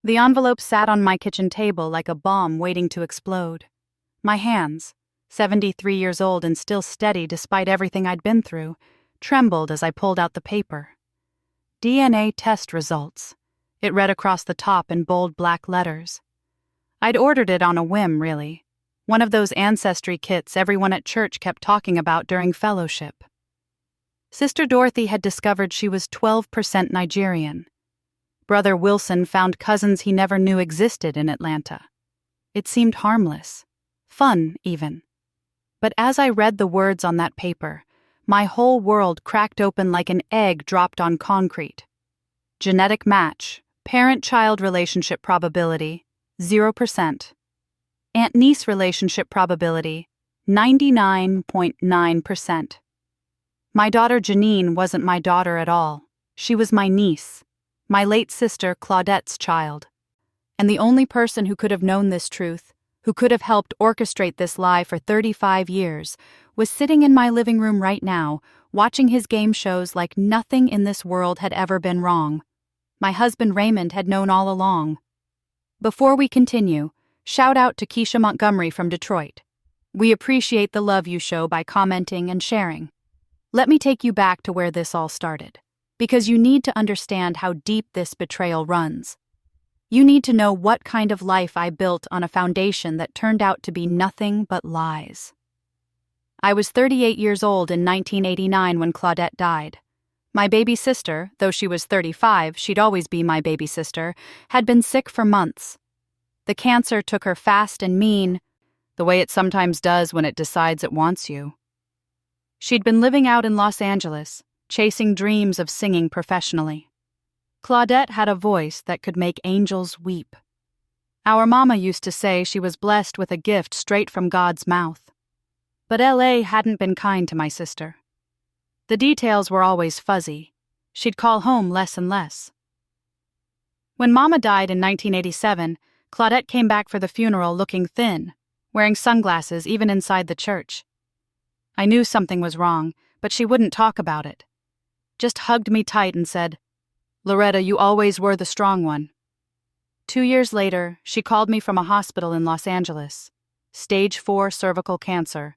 The envelope sat on my kitchen table like a bomb waiting to explode. My hands, 73 years old and still steady despite everything I'd been through, trembled as I pulled out the paper. DNA test results. It read across the top in bold black letters. I'd ordered it on a whim, really. One of those ancestry kits everyone at church kept talking about during fellowship. Sister Dorothy had discovered she was 12% Nigerian. Brother Wilson found cousins he never knew existed in Atlanta. It seemed harmless. Fun, even. But as I read the words on that paper, my whole world cracked open like an egg dropped on concrete. Genetic match, parent-child relationship probability, 0%. Aunt-niece relationship probability, 99.9%. My daughter Janine wasn't my daughter at all. She was my niece, my late sister Claudette's child. And the only person who could have known this truth, who could have helped orchestrate this lie for 35 years, was sitting in my living room right now, watching his game shows like nothing in this world had ever been wrong. My husband Raymond had known all along. Before we continue, shout out to Keisha Montgomery from Detroit. We appreciate the love you show by commenting and sharing. Let me take you back to where this all started, because you need to understand how deep this betrayal runs. You need to know what kind of life I built on a foundation that turned out to be nothing but lies. I was 38 years old in 1989 when Claudette died. My baby sister, though she was 35, she'd always be my baby sister, had been sick for months. The cancer took her fast and mean, the way it sometimes does when it decides it wants you. She'd been living out in Los Angeles, chasing dreams of singing professionally. Claudette had a voice that could make angels weep. Our mama used to say she was blessed with a gift straight from God's mouth. But LA hadn't been kind to my sister. The details were always fuzzy. She'd call home less and less. When Mama died in 1987, Claudette came back for the funeral looking thin, wearing sunglasses even inside the church. I knew something was wrong, but she wouldn't talk about it. Just hugged me tight and said, "Loretta, you always were the strong one." 2 years later, she called me from a hospital in Los Angeles. Stage 4 cervical cancer.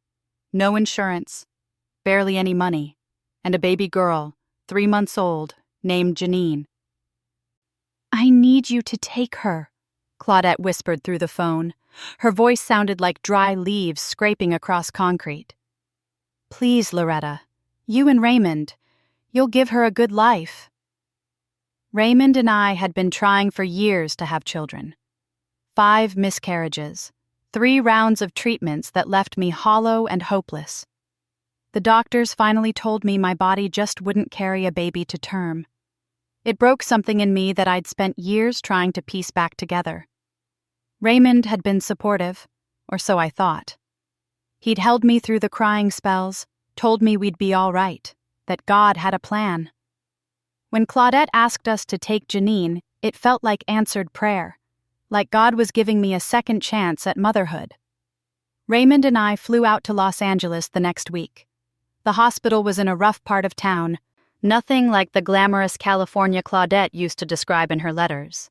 No insurance, barely any money, and a baby girl, 3 months old, named Janine. "I need you to take her," Claudette whispered through the phone. Her voice sounded like dry leaves scraping across concrete. "Please, Loretta, you and Raymond, you'll give her a good life." Raymond and I had been trying for years to have children. 5 miscarriages, 3 rounds of treatments that left me hollow and hopeless. The doctors finally told me my body just wouldn't carry a baby to term. It broke something in me that I'd spent years trying to piece back together. Raymond had been supportive, or so I thought. He'd held me through the crying spells, told me we'd be all right, that God had a plan. When Claudette asked us to take Janine, it felt like answered prayer, like God was giving me a second chance at motherhood. Raymond and I flew out to Los Angeles the next week. The hospital was in a rough part of town, nothing like the glamorous California Claudette used to describe in her letters.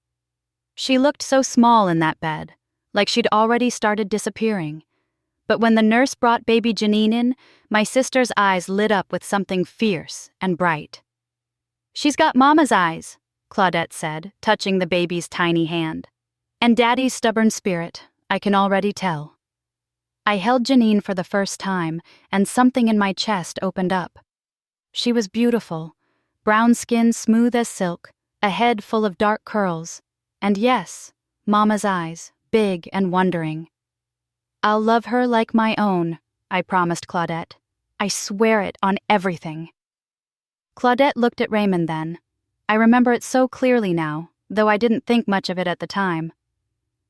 She looked so small in that bed, like she'd already started disappearing. But when the nurse brought baby Janine in, my sister's eyes lit up with something fierce and bright. "She's got Mama's eyes," Claudette said, touching the baby's tiny hand. "And Daddy's stubborn spirit, I can already tell." I held Janine for the first time, and something in my chest opened up. She was beautiful, brown skin smooth as silk, a head full of dark curls, and yes, Mama's eyes, big and wondering. "I'll love her like my own," I promised Claudette. "I swear it on everything." Claudette looked at Raymond then. I remember it so clearly now, though I didn't think much of it at the time.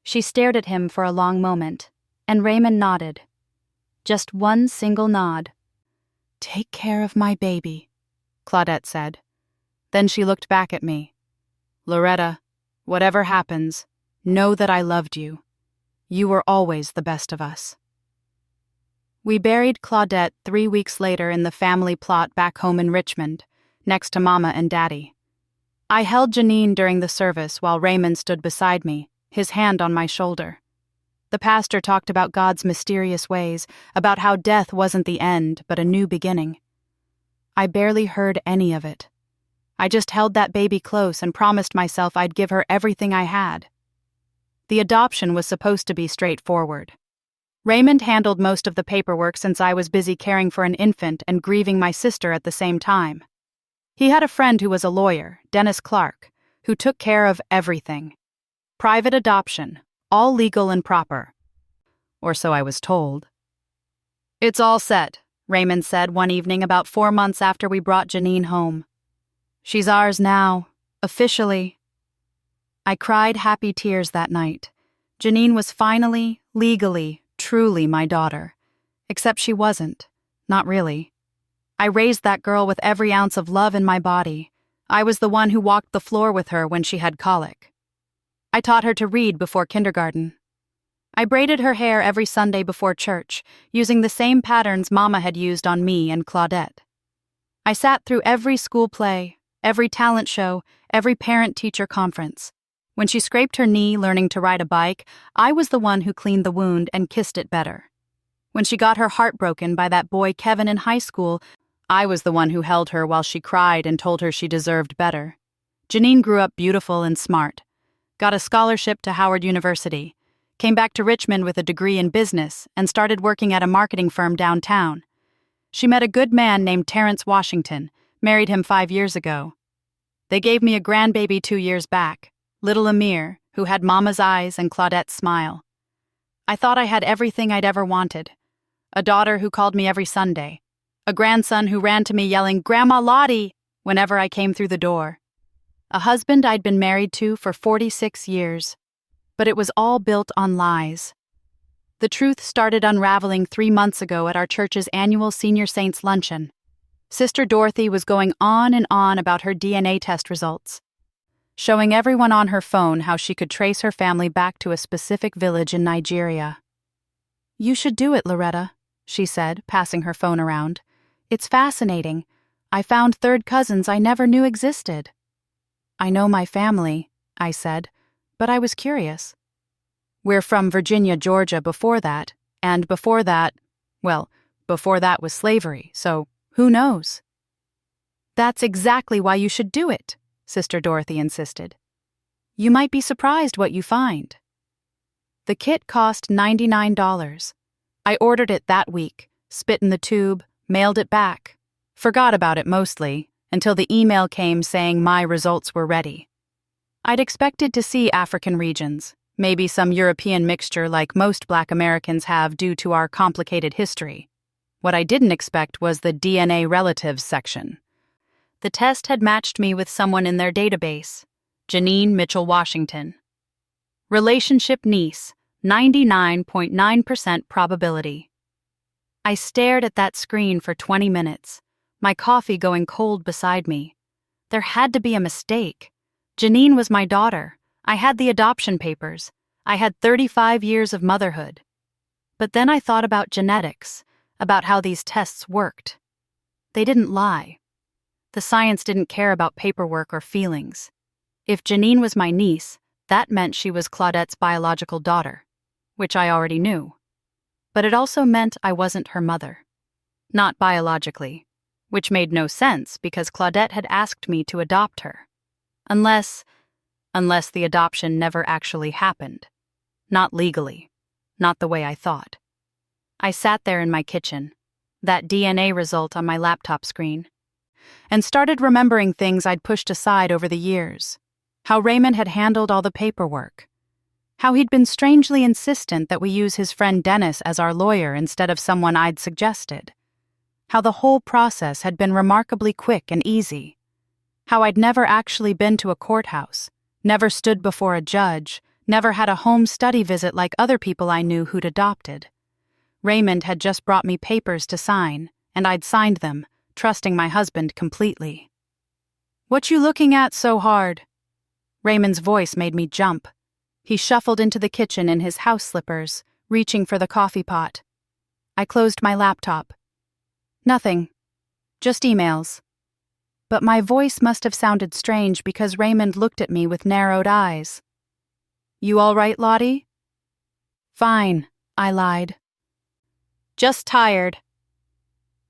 She stared at him for a long moment, and Raymond nodded. Just one single nod. "Take care of my baby," Claudette said. Then she looked back at me. "Loretta, whatever happens, know that I loved you. You were always the best of us." We buried Claudette 3 weeks later in the family plot back home in Richmond, next to Mama and Daddy. I held Janine during the service while Raymond stood beside me, his hand on my shoulder. The pastor talked about God's mysterious ways, about how death wasn't the end, but a new beginning. I barely heard any of it. I just held that baby close and promised myself I'd give her everything I had. The adoption was supposed to be straightforward. Raymond handled most of the paperwork since I was busy caring for an infant and grieving my sister at the same time. He had a friend who was a lawyer, Dennis Clark, who took care of everything. Private adoption, all legal and proper. Or so I was told. "It's all set," Raymond said one evening about 4 months after we brought Janine home. "She's ours now, officially." I cried happy tears that night. Janine was finally, legally, truly my daughter. Except she wasn't. Not really. I raised that girl with every ounce of love in my body. I was the one who walked the floor with her when she had colic. I taught her to read before kindergarten. I braided her hair every Sunday before church, using the same patterns Mama had used on me and Claudette. I sat through every school play, every talent show, every parent-teacher conference. When she scraped her knee learning to ride a bike, I was the one who cleaned the wound and kissed it better. When she got her heart broken by that boy Kevin in high school, I was the one who held her while she cried and told her she deserved better. Janine grew up beautiful and smart, got a scholarship to Howard University, came back to Richmond with a degree in business, and started working at a marketing firm downtown. She met a good man named Terrence Washington, married him 5 years ago. They gave me a grandbaby 2 years back, little Amir, who had Mama's eyes and Claudette's smile. I thought I had everything I'd ever wanted. A daughter who called me every Sunday. A grandson who ran to me yelling, "Grandma Lottie," whenever I came through the door. A husband I'd been married to for 46 years. But it was all built on lies. The truth started unraveling 3 months ago at our church's annual Senior Saints Luncheon. Sister Dorothy was going on and on about her DNA test results, showing everyone on her phone how she could trace her family back to a specific village in Nigeria. "You should do it, Loretta," she said, passing her phone around. "It's fascinating. I found third cousins I never knew existed." "I know my family," I said, but I was curious. "We're from Virginia, Georgia before that, and before that was slavery, so who knows?" "That's exactly why you should do it," Sister Dorothy insisted. "You might be surprised what you find." The kit cost $99. I ordered it that week, spit in the tube, mailed it back. Forgot about it mostly, until the email came saying my results were ready. I'd expected to see African regions, maybe some European mixture like most Black Americans have due to our complicated history. What I didn't expect was the DNA relatives section. The test had matched me with someone in their database, Janine Mitchell Washington. Relationship niece, 99.9% probability. I stared at that screen for 20 minutes, my coffee going cold beside me. There had to be a mistake. Janine was my daughter. I had the adoption papers. I had 35 years of motherhood. But then I thought about genetics, about how these tests worked. They didn't lie. The science didn't care about paperwork or feelings. If Janine was my niece, that meant she was Claudette's biological daughter, which I already knew. But it also meant I wasn't her mother. Not biologically, which made no sense because Claudette had asked me to adopt her. Unless the adoption never actually happened. Not legally. Not the way I thought. I sat there in my kitchen, that DNA result on my laptop screen, and started remembering things I'd pushed aside over the years. How Raymond had handled all the paperwork. How he'd been strangely insistent that we use his friend Dennis as our lawyer instead of someone I'd suggested. How the whole process had been remarkably quick and easy. How I'd never actually been to a courthouse, never stood before a judge, never had a home study visit like other people I knew who'd adopted. Raymond had just brought me papers to sign, and I'd signed them, trusting my husband completely. "What you looking at so hard?" Raymond's voice made me jump. He shuffled into the kitchen in his house slippers, reaching for the coffee pot. I closed my laptop. "Nothing. Just emails." but my voice must have sounded strange because Raymond looked at me with narrowed eyes. "You all right, Lottie?" "Fine," I lied. "Just tired."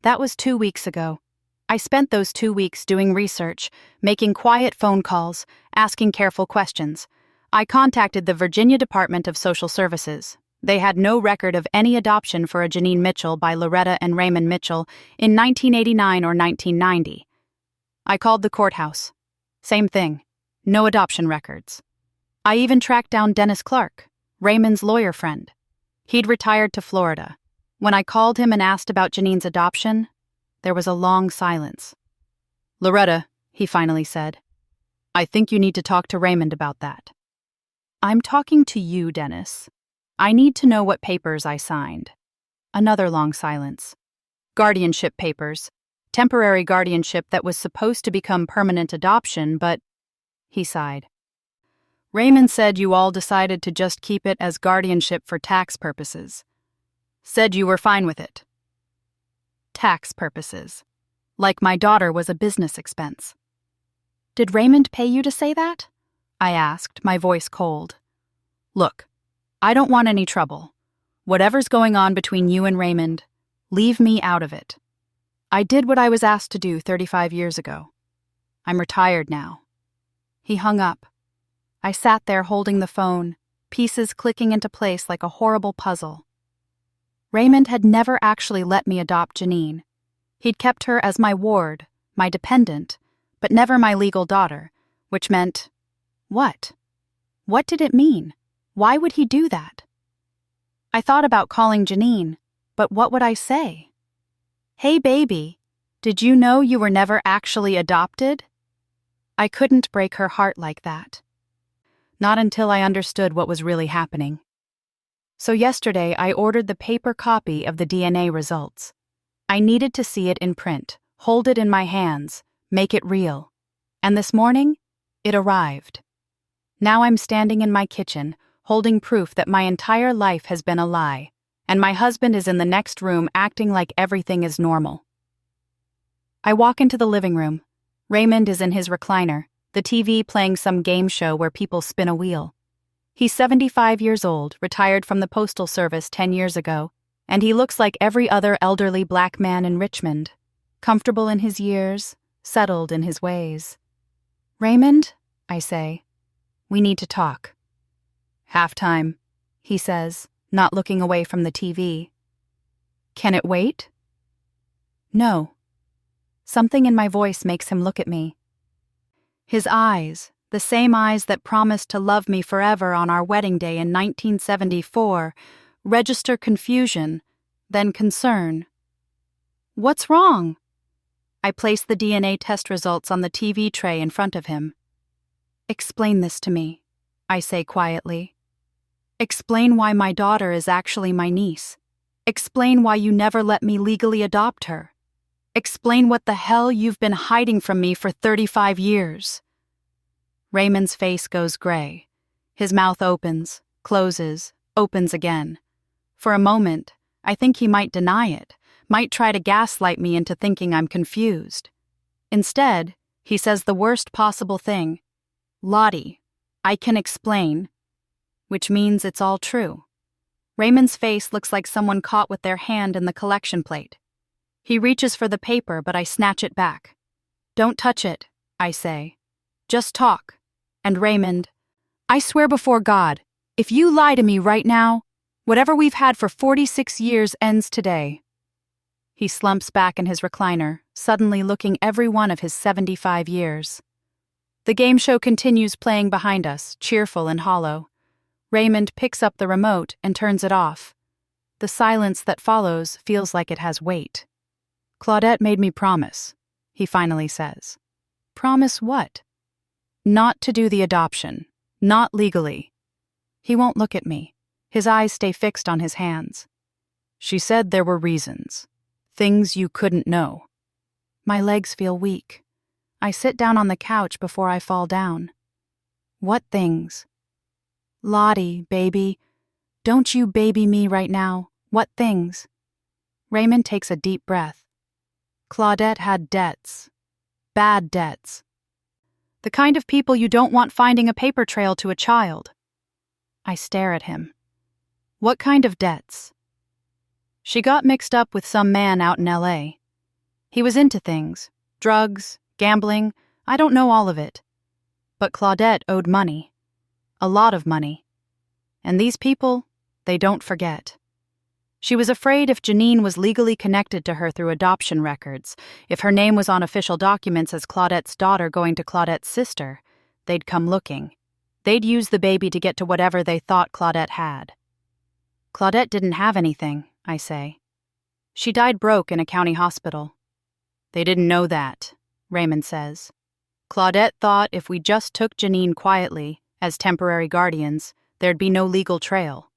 That was 2 weeks ago. I spent those 2 weeks doing research, making quiet phone calls, asking careful questions. I contacted the Virginia Department of Social Services. They had no record of any adoption for a Janine Mitchell by Loretta and Raymond Mitchell in 1989 or 1990. I called the courthouse. Same thing. No adoption records. I even tracked down Dennis Clark, Raymond's lawyer friend. He'd retired to Florida. When I called him and asked about Janine's adoption, there was a long silence. "Loretta," he finally said, "I think you need to talk to Raymond about that." "I'm talking to you, Dennis. I need to know what papers I signed." Another long silence. "Guardianship papers. Temporary guardianship that was supposed to become permanent adoption, but..." He sighed. "Raymond said you all decided to just keep it as guardianship for tax purposes. Said you were fine with it." Tax purposes. Like my daughter was a business expense. "Did Raymond pay you to say that?" I asked, my voice cold. "Look, I don't want any trouble. Whatever's going on between you and Raymond, leave me out of it. I did what I was asked to do 35 years ago. I'm retired now." He hung up. I sat there holding the phone, pieces clicking into place like a horrible puzzle. Raymond had never actually let me adopt Janine. He'd kept her as my ward, my dependent, but never my legal daughter, which meant... what? What did it mean? Why would he do that? I thought about calling Janine, but what would I say? "Hey, baby, did you know you were never actually adopted?" I couldn't break her heart like that. Not until I understood what was really happening. So yesterday I ordered the paper copy of the DNA results. I needed to see it in print, hold it in my hands, make it real. And this morning, it arrived. Now I'm standing in my kitchen, holding proof that my entire life has been a lie, and my husband is in the next room acting like everything is normal. I walk into the living room. Raymond is in his recliner, the TV playing some game show where people spin a wheel. He's 75 years old, retired from the Postal Service 10 years ago, and he looks like every other elderly black man in Richmond, comfortable in his years, settled in his ways. "Raymond," I say, "we need to talk." "Halftime," he says, not looking away from the TV. "Can it wait?" "No." Something in my voice makes him look at me. His eyes, the same eyes that promised to love me forever on our wedding day in 1974, register confusion, then concern. "What's wrong?" I place the DNA test results on the TV tray in front of him. "Explain this to me," I say quietly. "Explain why my daughter is actually my niece. Explain why you never let me legally adopt her. Explain what the hell you've been hiding from me for 35 years. Raymond's face goes gray. His mouth opens, closes, opens again. For a moment, I think he might deny it, might try to gaslight me into thinking I'm confused. Instead, he says the worst possible thing. "Lottie, I can explain," which means it's all true. Raymond's face looks like someone caught with their hand in the collection plate. He reaches for the paper, but I snatch it back. "Don't touch it," I say. "Just talk." And Raymond, "I swear before God, if you lie to me right now, whatever we've had for 46 years ends today." He slumps back in his recliner, suddenly looking every one of his 75 years. The game show continues playing behind us, cheerful and hollow. Raymond picks up the remote and turns it off. The silence that follows feels like it has weight. "Claudette made me promise," he finally says. "Promise what?" "Not to do the adoption. Not legally." He won't look at me. His eyes stay fixed on his hands. "She said there were reasons. Things you couldn't know." My legs feel weak. I sit down on the couch before I fall down. "What things?" "Lottie, baby. Don't you baby me right now. What things?" Raymond takes a deep breath. "Claudette had debts." Bad debts. The kind of people you don't want finding a paper trail to a child. I stare at him. What kind of debts? She got mixed up with some man out in LA. He was into things, drugs, gambling, I don't know all of it. But Claudette owed money. A lot of money. And these people, they don't forget. She was afraid if Janine was legally connected to her through adoption records, if her name was on official documents as Claudette's daughter going to Claudette's sister, they'd come looking. They'd use the baby to get to whatever they thought Claudette had. Claudette didn't have anything, I say. She died broke in a county hospital. They didn't know that, Raymond says. Claudette thought if we just took Janine quietly, as temporary guardians, there'd be no legal trail.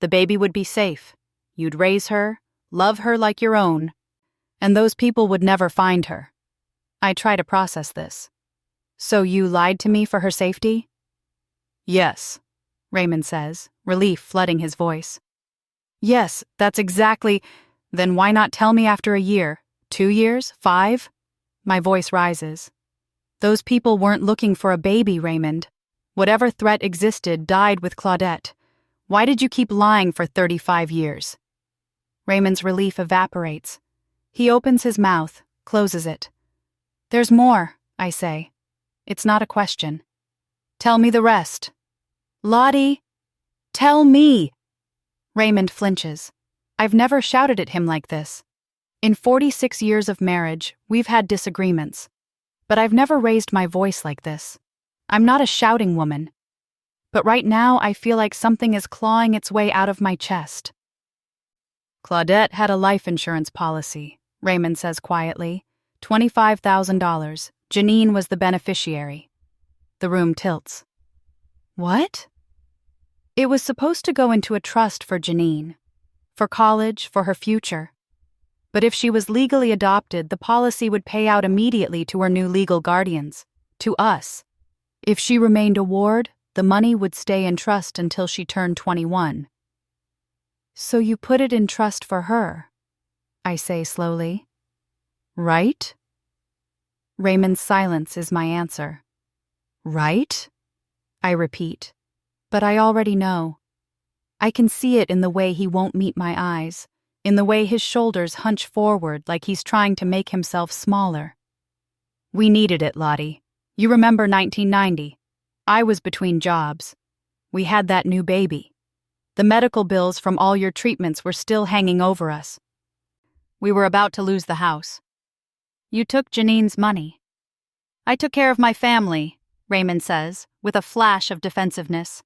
The baby would be safe. You'd raise her, love her like your own, and those people would never find her. I try to process this. So you lied to me for her safety? Yes, Raymond says, relief flooding his voice. Yes, that's exactly. Then why not tell me after a year? 2 years? 5? My voice rises. Those people weren't looking for a baby, Raymond. Whatever threat existed died with Claudette. Why did you keep lying for 35 years? Raymond's relief evaporates. He opens his mouth, closes it. There's more, I say. It's not a question. Tell me the rest. Lottie, tell me! Raymond flinches. I've never shouted at him like this. In 46 years of marriage, we've had disagreements. But I've never raised my voice like this. I'm not a shouting woman. But right now I feel like something is clawing its way out of my chest. Claudette had a life insurance policy, Raymond says quietly. $25,000. Janine was the beneficiary. The room tilts. What? It was supposed to go into a trust for Janine. For college, for her future. But if she was legally adopted, the policy would pay out immediately to her new legal guardians. To us. If she remained a ward, the money would stay in trust until she turned 21. So you put it in trust for her, I say slowly. Right? Raymond's silence is my answer. Right? I repeat. But I already know. I can see it in the way he won't meet my eyes, in the way his shoulders hunch forward like he's trying to make himself smaller. We needed it, Lottie. You remember 1990. I was between jobs. We had that new baby. The medical bills from all your treatments were still hanging over us. We were about to lose the house. You took Janine's money. I took care of my family, Raymond says, with a flash of defensiveness.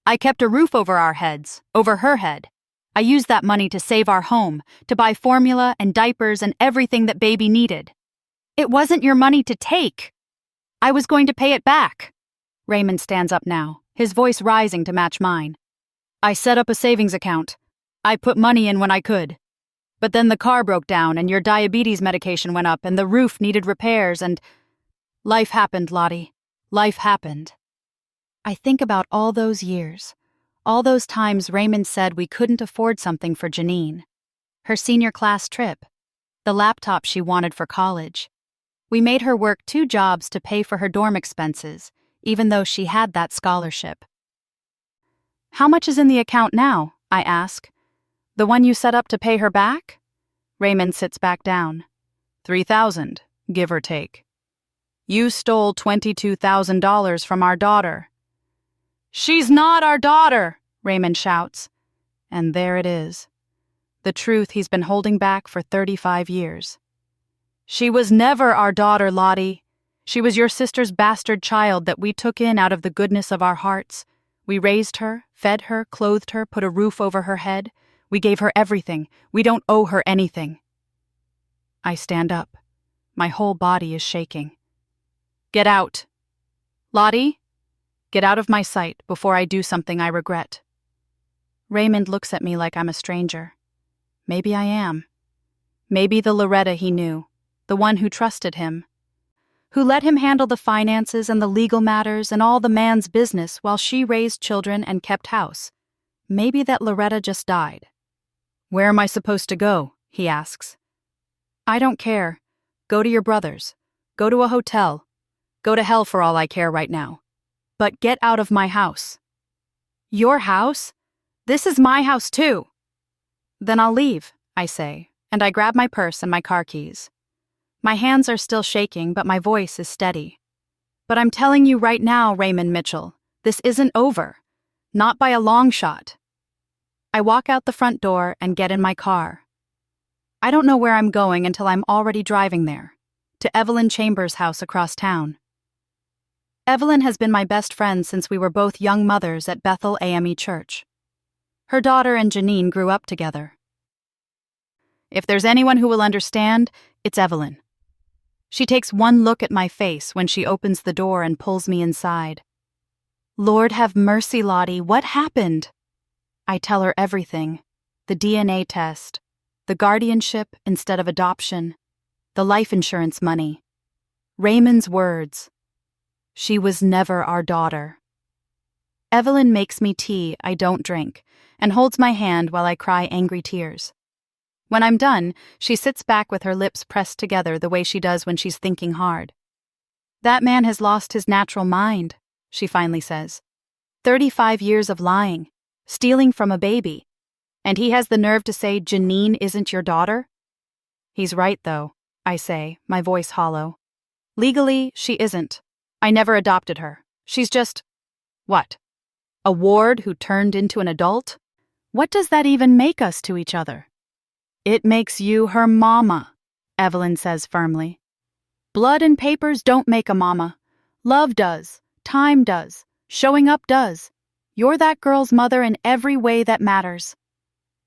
I kept a roof over our heads, over her head. I used that money to save our home, to buy formula and diapers and everything that baby needed. It wasn't your money to take. I was going to pay it back. Raymond stands up now, his voice rising to match mine. I set up a savings account. I put money in when I could. But then the car broke down and your diabetes medication went up and the roof needed repairs and... Life happened, Lottie. Life happened. I think about all those years. All those times Raymond said we couldn't afford something for Janine. Her senior class trip. The laptop she wanted for college. We made her work 2 jobs to pay for her dorm expenses, even though she had that scholarship. How much is in the account now? I ask. The one you set up to pay her back? Raymond sits back down. 3,000, give or take. You stole $22,000 from our daughter. She's not our daughter, Raymond shouts. And there it is. The truth he's been holding back for 35 years. She was never our daughter, Lottie. She was your sister's bastard child that we took in out of the goodness of our hearts. We raised her, fed her, clothed her, put a roof over her head. We gave her everything. We don't owe her anything. I stand up. My whole body is shaking. Get out. Lottie, get out of my sight before I do something I regret. Raymond looks at me like I'm a stranger. Maybe I am. Maybe the Loretta he knew, the one who trusted him, who let him handle the finances and the legal matters and all the man's business while she raised children and kept house. Maybe that Loretta just died. Where am I supposed to go? He asks. I don't care. Go to your brothers. Go to a hotel. Go to hell for all I care right now. But get out of my house. Your house? This is my house too. Then I'll leave, I say, and I grab my purse and my car keys. My hands are still shaking, but my voice is steady. But I'm telling you right now, Raymond Mitchell, this isn't over. Not by a long shot. I walk out the front door and get in my car. I don't know where I'm going until I'm already driving there, to Evelyn Chambers' house across town. Evelyn has been my best friend since we were both young mothers at Bethel AME Church. Her daughter and Janine grew up together. If there's anyone who will understand, it's Evelyn. She takes one look at my face when she opens the door and pulls me inside. Lord have mercy, Lottie, what happened? I tell her everything. The DNA test, the guardianship instead of adoption, the life insurance money, Raymond's words. She was never our daughter. Evelyn makes me tea I don't drink and holds my hand while I cry angry tears. When I'm done, she sits back with her lips pressed together the way she does when she's thinking hard. That man has lost his natural mind, she finally says. 35 years of lying, stealing from a baby, and he has the nerve to say Janine isn't your daughter? He's right, though, I say, my voice hollow. Legally, she isn't. I never adopted her. She's just... what? A ward who turned into an adult? What does that even make us to each other? It makes you her mama, Evelyn says firmly. Blood and papers don't make a mama. Love does. Time does. Showing up does. You're that girl's mother in every way that matters.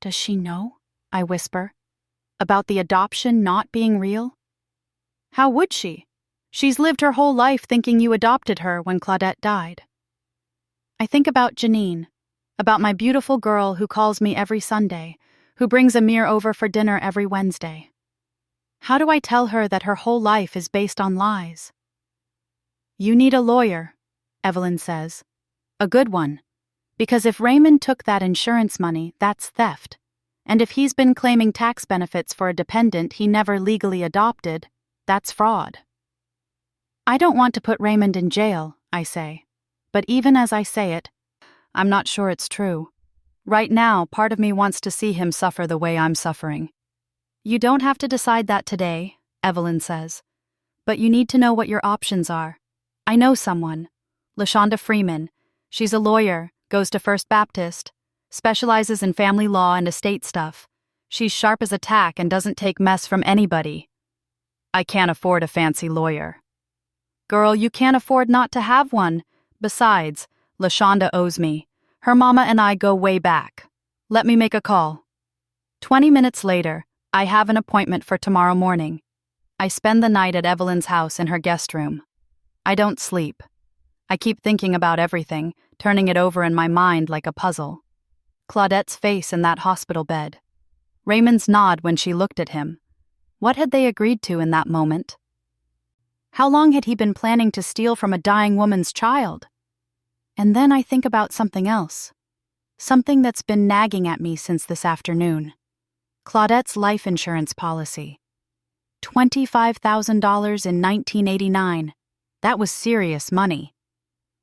Does she know? I whisper. About the adoption not being real? How would she? She's lived her whole life thinking you adopted her when Claudette died. I think about Janine, about my beautiful girl who calls me every Sunday, who brings Amir over for dinner every Wednesday. How do I tell her that her whole life is based on lies? You need a lawyer, Evelyn says. A good one. Because if Raymond took that insurance money, that's theft. And if he's been claiming tax benefits for a dependent he never legally adopted, that's fraud. I don't want to put Raymond in jail, I say. But even as I say it, I'm not sure it's true. Right now, part of me wants to see him suffer the way I'm suffering. You don't have to decide that today, Evelyn says. But you need to know what your options are. I know someone. LaShonda Freeman. She's a lawyer, goes to First Baptist, specializes in family law and estate stuff. She's sharp as a tack and doesn't take mess from anybody. I can't afford a fancy lawyer. Girl, you can't afford not to have one. Besides, LaShonda owes me. Her mama and I go way back. Let me make a call. 20 minutes later, I have an appointment for tomorrow morning. I spend the night at Evelyn's house in her guest room. I don't sleep. I keep thinking about everything, turning it over in my mind like a puzzle. Claudette's face in that hospital bed. Raymond's nod when she looked at him. What had they agreed to in that moment? How long had he been planning to steal from a dying woman's child? And then I think about something else. Something that's been nagging at me since this afternoon. Claudette's life insurance policy. $25,000 in 1989. That was serious money.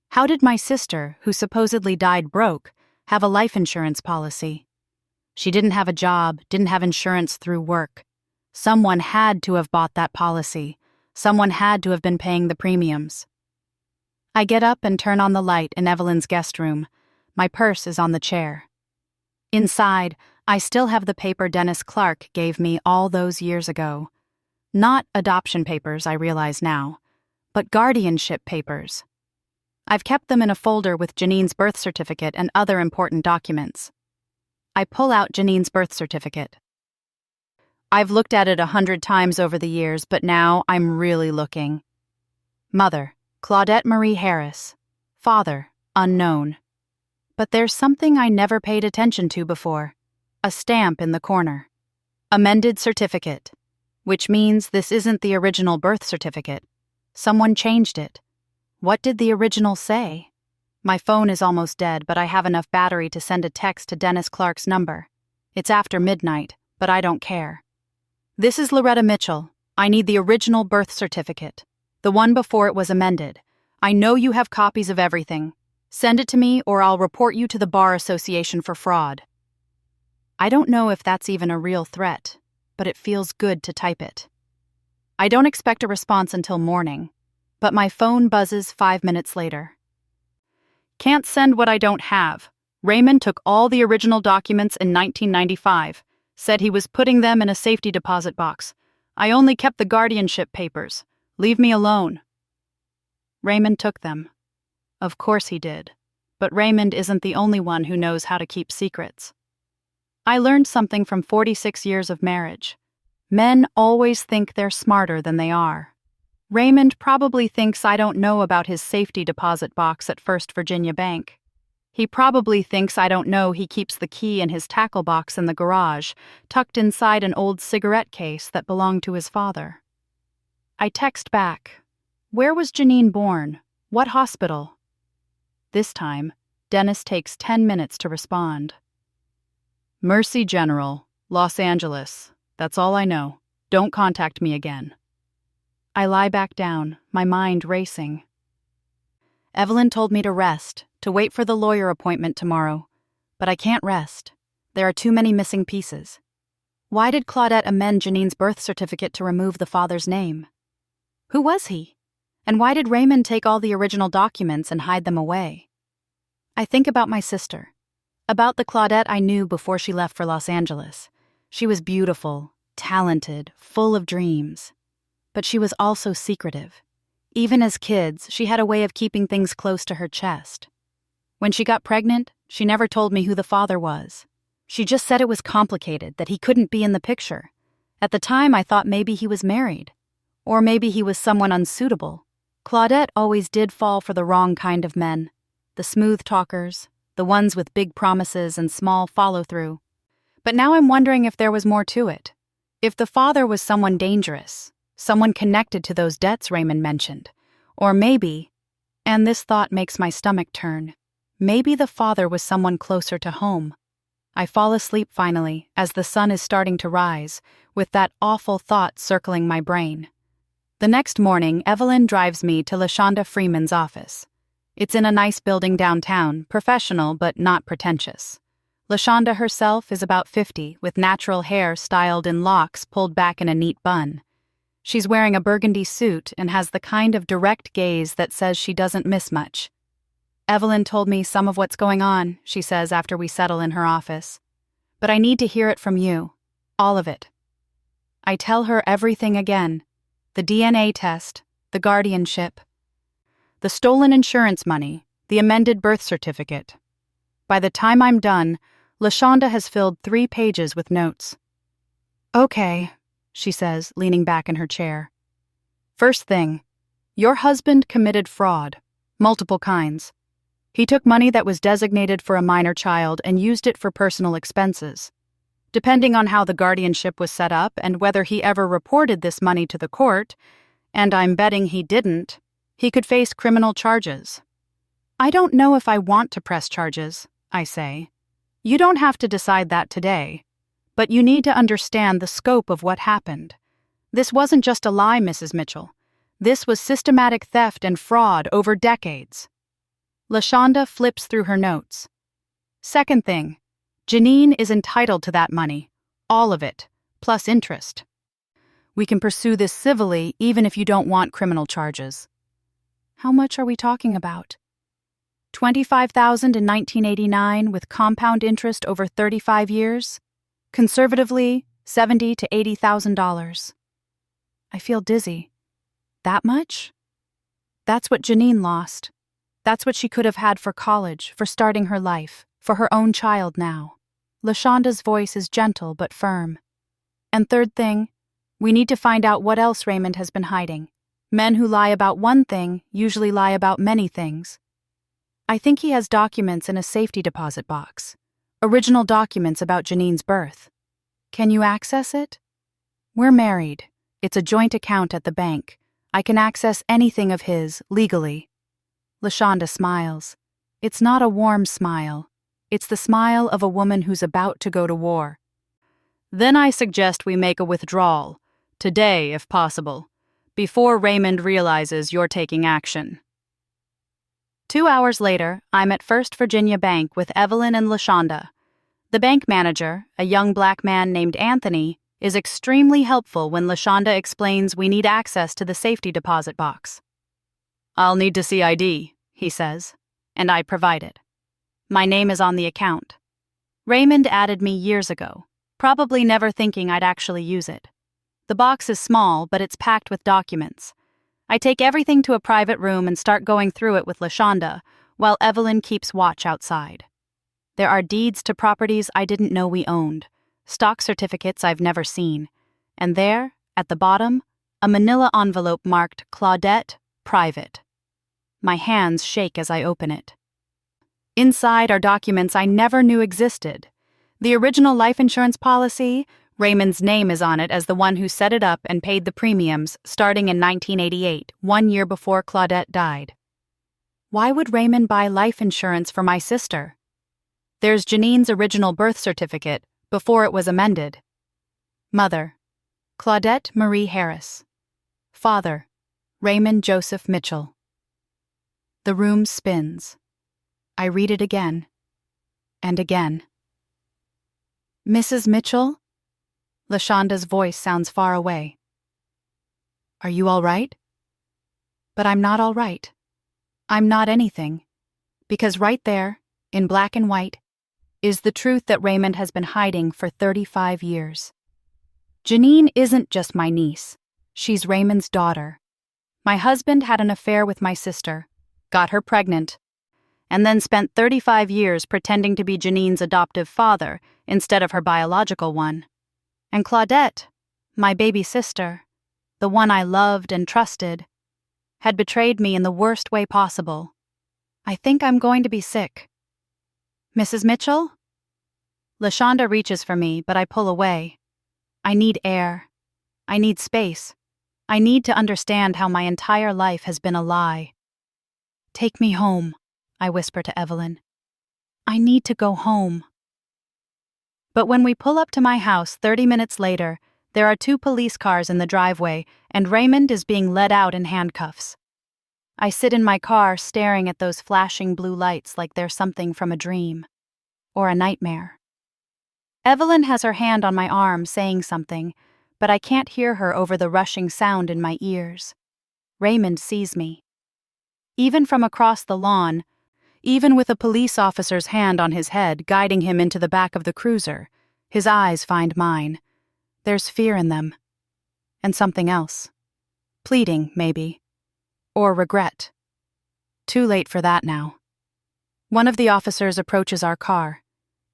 How did my sister, who supposedly died broke, have a life insurance policy? She didn't have a job, didn't have insurance through work. Someone had to have bought that policy. Someone had to have been paying the premiums. I get up and turn on the light in Evelyn's guest room. My purse is on the chair. Inside, I still have the paper Dennis Clark gave me all those years ago. Not adoption papers, I realize now, but guardianship papers. I've kept them in a folder with Janine's birth certificate and other important documents. I pull out Janine's birth certificate. I've looked at it 100 times over the years, but now I'm really looking. Mother, Claudette Marie Harris. Father, unknown. But there's something I never paid attention to before. A stamp in the corner. Amended certificate. Which means this isn't the original birth certificate. Someone changed it. What did the original say? My phone is almost dead, but I have enough battery to send a text to Dennis Clark's number. It's after midnight, but I don't care. This is Loretta Mitchell. I need the original birth certificate. The one before it was amended. I know you have copies of everything. Send it to me or I'll report you to the Bar Association for fraud. I don't know if that's even a real threat, but it feels good to type it. I don't expect a response until morning, but my phone buzzes 5 minutes later. Can't send what I don't have. Raymond took all the original documents in 1995, said he was putting them in a safety deposit box. I only kept the guardianship papers. Leave me alone. Raymond took them. Of course he did, but Raymond isn't the only one who knows how to keep secrets. I learned something from 46 years of marriage. Men always think they're smarter than they are. Raymond probably thinks I don't know about his safety deposit box at First Virginia Bank. He probably thinks I don't know he keeps the key in his tackle box in the garage, tucked inside an old cigarette case that belonged to his father. I text back. Where was Janine born? What hospital? This time, Dennis takes 10 minutes to respond. Mercy General, Los Angeles. That's all I know. Don't contact me again. I lie back down, my mind racing. Evelyn told me to rest, to wait for the lawyer appointment tomorrow. But I can't rest. There are too many missing pieces. Why did Claudette amend Janine's birth certificate to remove the father's name? Who was he? And why did Raymond take all the original documents and hide them away? I think about my sister. About the Claudette I knew before she left for Los Angeles. She was beautiful, talented, full of dreams. But she was also secretive. Even as kids, she had a way of keeping things close to her chest. When she got pregnant, she never told me who the father was. She just said it was complicated, that he couldn't be in the picture. At the time, I thought maybe he was married. Or maybe he was someone unsuitable. Claudette always did fall for the wrong kind of men. The smooth talkers, the ones with big promises and small follow-through. But now I'm wondering if there was more to it. If the father was someone dangerous, someone connected to those debts Raymond mentioned. Or maybe, and this thought makes my stomach turn, maybe the father was someone closer to home. I fall asleep finally as the sun is starting to rise, with that awful thought circling my brain. The next morning, Evelyn drives me to LaShonda Freeman's office. It's in a nice building downtown, professional but not pretentious. LaShonda herself is about 50, with natural hair styled in locks pulled back in a neat bun. She's wearing a burgundy suit and has the kind of direct gaze that says she doesn't miss much. Evelyn told me some of what's going on, she says after we settle in her office. But I need to hear it from you. All of it. I tell her everything again. The DNA test, the guardianship, the stolen insurance money, the amended birth certificate. By the time I'm done, LaShonda has filled 3 pages with notes. Okay, she says, leaning back in her chair. First thing, your husband committed fraud, multiple kinds. He took money that was designated for a minor child and used it for personal expenses. Depending on how the guardianship was set up and whether he ever reported this money to the court, and I'm betting he didn't, he could face criminal charges. I don't know if I want to press charges, I say. You don't have to decide that today, but you need to understand the scope of what happened. This wasn't just a lie, Mrs. Mitchell. This was systematic theft and fraud over decades. LaShonda flips through her notes. Second thing, Janine is entitled to that money, all of it, plus interest. We can pursue this civilly even if you don't want criminal charges. How much are we talking about? $25,000 in 1989 with compound interest over 35 years? Conservatively, $70,000 to $80,000. I feel dizzy. That much? That's what Janine lost. That's what she could have had for college, for starting her life, for her own child now. LaShonda's voice is gentle but firm. And third thing, we need to find out what else Raymond has been hiding. Men who lie about one thing usually lie about many things. I think he has documents in a safety deposit box. Original documents about Janine's birth. Can you access it? We're married. It's a joint account at the bank. I can access anything of his, legally. LaShonda smiles. It's not a warm smile. It's the smile of a woman who's about to go to war. Then I suggest we make a withdrawal. Today, if possible. before Raymond realizes you're taking action. 2 hours later, I'm at First Virginia Bank with Evelyn and LaShonda. The bank manager, a young black man named Anthony, is extremely helpful when LaShonda explains we need access to the safety deposit box. "I'll need to see ID," he says, and I provide it. My name is on the account. Raymond added me years ago, probably never thinking I'd actually use it. The box is small, but it's packed with documents. I take everything to a private room and start going through it with LaShonda, while Evelyn keeps watch outside. There are deeds to properties I didn't know we owned, stock certificates I've never seen, and there, at the bottom, a manila envelope marked Claudette, Private. My hands shake as I open it. Inside are documents I never knew existed. The original life insurance policy, Raymond's name is on it as the one who set it up and paid the premiums starting in 1988, 1 year before Claudette died. Why would Raymond buy life insurance for my sister? There's Janine's original birth certificate, before it was amended. Mother, Claudette Marie Harris. Father, Raymond Joseph Mitchell. The room spins. I read it again. And again. "Mrs. Mitchell?" LaShonda's voice sounds far away. "Are you all right?" But I'm not all right. I'm not anything. Because right there, in black and white, is the truth that Raymond has been hiding for 35 years. Janine isn't just my niece. She's Raymond's daughter. My husband had an affair with my sister, got her pregnant, and then spent 35 years pretending to be Janine's adoptive father instead of her biological one. And Claudette, my baby sister, the one I loved and trusted, had betrayed me in the worst way possible. I think I'm going to be sick. "Mrs. Mitchell?" LaShonda reaches for me, but I pull away. I need air. I need space. I need to understand how my entire life has been a lie. "Take me home," I whisper to Evelyn. "I need to go home." But when we pull up to my house 30 minutes later, there are 2 police cars in the driveway, and Raymond is being led out in handcuffs. I sit in my car staring at those flashing blue lights like they're something from a dream. Or a nightmare. Evelyn has her hand on my arm saying something, but I can't hear her over the rushing sound in my ears. Raymond sees me. Even from across the lawn, even with a police officer's hand on his head guiding him into the back of the cruiser, his eyes find mine. There's fear in them. And something else. Pleading, maybe. Or regret. Too late for that now. One of the officers approaches our car.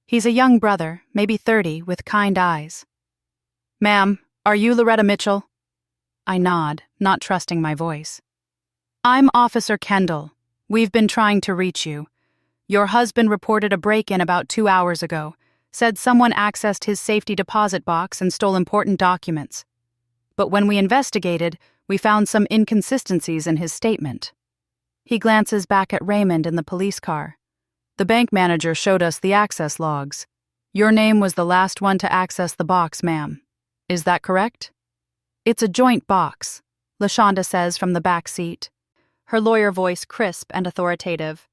He's a young brother, maybe 30, with kind eyes. "Ma'am, are you Loretta Mitchell?" I nod, not trusting my voice. "I'm Officer Kendall. We've been trying to reach you. Your husband reported a break-in about 2 hours ago, said someone accessed his safety deposit box and stole important documents. But when we investigated, we found some inconsistencies in his statement." He glances back at Raymond in the police car. "The bank manager showed us the access logs. Your name was the last one to access the box, ma'am. Is that correct?" "It's a joint box," LaShonda says from the back seat, her lawyer voice crisp and authoritative.